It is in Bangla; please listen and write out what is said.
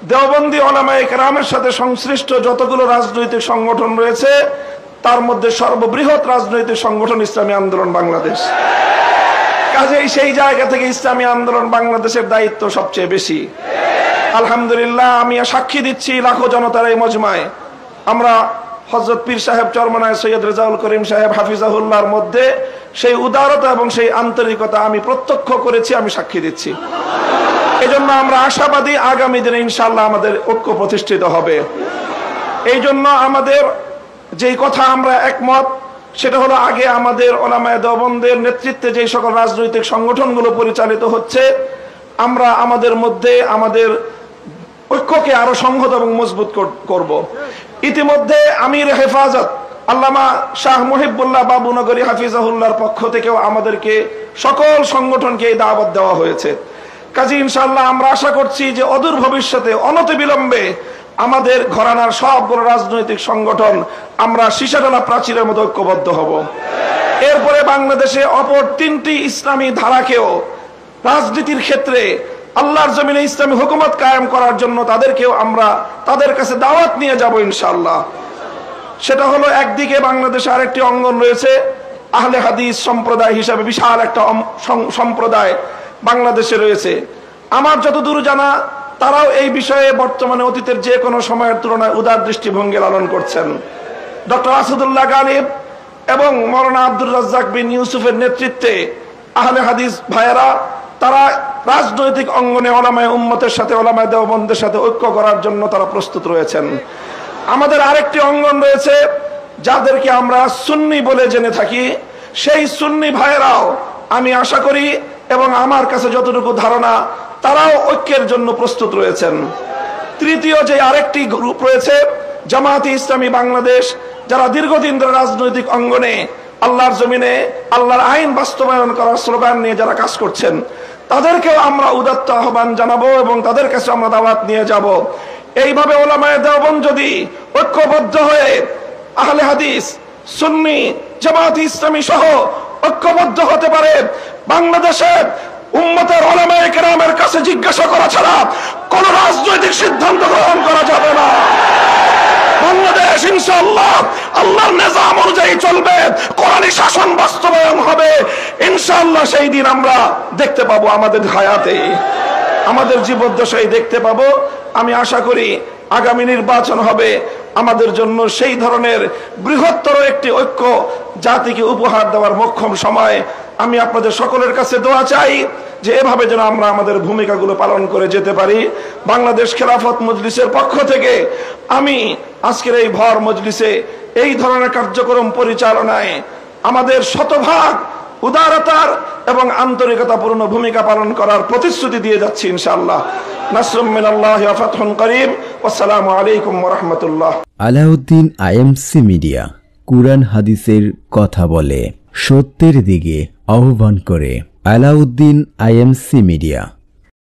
দেওবন্দি উলামায়ে কেরামের সাথে সংশ্লিষ্ট যতগুলো রাজনৈতিক সংগঠন রয়েছে তার মধ্যে সর্ববৃহৎ রাজনৈতিক সংগঠন ইসলামী আন্দোলন বাংলাদেশ। কাজেই সেই জায়গা থেকে ইসলামী আন্দোলন বাংলাদেশের দায়িত্ব সবচেয়ে বেশি। আলহামদুলিল্লাহ, আমি সাক্ষী দিচ্ছি লাখো জনতার এই মজমায় আমরা হযরত পীর সাহেব চরমনায় সৈয়দ রেজাউল করিম সাহেব হাফিজাহুল্লাহর মধ্যে সেই উদারতা এবং সেই আন্তরিকতা আমি প্রত্যক্ষ করেছি, আমি সাক্ষী দিচ্ছি। এজন্য আমরা আশাবাদী আগামী দিনে ইনশাআল্লাহ আমাদের ঐক্য প্রতিষ্ঠিত হবে। এই জন্য আমাদের যেই কথা আমরা একমত সেটা হলো, আগে আমাদের উলামায়ে দেওবন্দের নেতৃত্বে যে সকল রাজনৈতিক সংগঠনগুলো পরিচালিত হচ্ছে আমরা আমাদের মধ্যে আমাদের ঐক্যকে আরো সংহত এবং মজবুত করব। ইতিমধ্যে আমির হেফাজত আল্লামা শাহ মুহিবুল্লাহ বাবুনগরী হাফিজাহুল্লাহর পক্ষ থেকেও আমাদেরকে সকল সংগঠনকে এই দাওয়াত দেওয়া হয়েছে। কাজী ইনশাআল্লাহ আমরা আশা করছি যে অদূর ভবিষ্যতে অনতিবিলম্বে আমাদের ঘরানার সবগুলো রাজনৈতিক সংগঠন আমরা সীসাডালা প্রাচীরের মতো ঐক্যবদ্ধ হব। এরপরে বাংলাদেশে অপর তিনটি ইসলামী ধারাকেও রাজনীতির ক্ষেত্রে আল্লাহর জমিনে ইসলামী হুকুমত কায়েম করার জন্য তাদেরকেও আমরা তাদের কাছে দাওয়াত নিয়ে যাব ইনশাআল্লাহ। সেটা হলো, একদিকে বাংলাদেশে আরেকটি অঙ্গন রয়েছে আহলে হাদিস সম্প্রদায় হিসাবে বিশাল একটা সম্প্রদায় বাংলাদেশে রয়েছে। আমার যতদূর জানা তারাও এই বিষয়ে বর্তমানে অতীতের যে কোনো সময়ের তুলনায় উদার দৃষ্টিভঙ্গি লালন করছেন। ডক্টর আসাদুল্লাহ গালিব এবং মৌলানা আব্দুর রাজ্জাক বিন ইউসুফের নেতৃত্বে আহলে হাদিস ভাইয়েরা তারা রাজনৈতিক অঙ্গনে উলামায়ে উম্মতের সাথে উলামায়ে দেওবন্দের সাথে ঐক্য করার জন্য তারা প্রস্তুত রয়েছেন। আমাদের আরেকটি অঙ্গন রয়েছে যাদেরকে আমরা সুন্নি বলে জেনে থাকি, সেই সুন্নি ভাইয়েরাও আমি আশা করি এবং আমার কাছে যতটুকু ধারণা তারাও ঐক্যের জন্য প্রস্তুত রয়েছেন। তৃতীয় যে আরেকটি গ্রুপ রয়েছে জামায়াতে ইসলামী বাংলাদেশ, যারা দীর্ঘদিন ধরে রাজনৈতিক অঙ্গনে আল্লাহর জমিনে আল্লাহর আইন বাস্তবায়ন করার স্লোগান নিয়ে যারা কাজ করছেন তাদেরকেও আমরা উদাত্ত আহ্বান জানাবো এবং তাদের কাছে আমরা দাওয়াত নিয়ে যাব। এইভাবে উলামায়ে দেওবন্দ যদি ঐক্যবদ্ধ হয়ে আহলে হাদিস সুন্নি জামায়াতে ইসলামী সহ ঐক্যবদ্ধ হতে পারে, বাংলাদেশের উম্মতের উলামায়ে কেরামের কাছে জিজ্ঞাসা করা ছাড়া কোন রাজনৈতিক সিদ্ধান্ত গ্রহণ করা যাবে না। বাংলাদেশ ইনশাআল্লাহ আল্লাহর নিজাম অনুযায়ী চলবে, কোরআনী শাসন বাস্তবায়ন হবে ইনশাআল্লাহ। সেই দিন আমরা দেখতে পাবো, আমাদের হায়াতে আমাদের জীবদ্দশায় দেখতে পাবো। আমি আশা করি আগামী নির্বাচন হবে আমাদের জন্য সেই ধরনের বৃহত্তর একটি ঐক্য জাতিকে উপহার দেওয়ার মোক্ষম সময়। আমি আপনাদের সকলের কাছে দোয়া চাই যে এভাবে যেন আমরা আমাদের ভূমিকাগুলো পালন করে যেতে পারি। বাংলাদেশ খেলাফত মজলিসের পক্ষ থেকে আমি আজকের এই ভর মজলিসে এই ধরনের কার্যক্রম পরিচালনায় আমাদের শতভাগ উদারতার এবং আন্তরিকতাপূর্ণ ভূমিকা পালন করার প্রতিশ্রুতি দিয়ে যাচ্ছি ইনশাআল্লাহ। নাসরুম মিনাল্লাহি ওয়া ফাতহুন করিম। আসসালামু আলাইকুম ওয়া রাহমাতুল্লাহ। আলাউদ্দিন আইএমসি মিডিয়া কুরআন হাদিসের কথা বলে, সত্যের দিকে আহ্বান করে। Alauddin IMC media.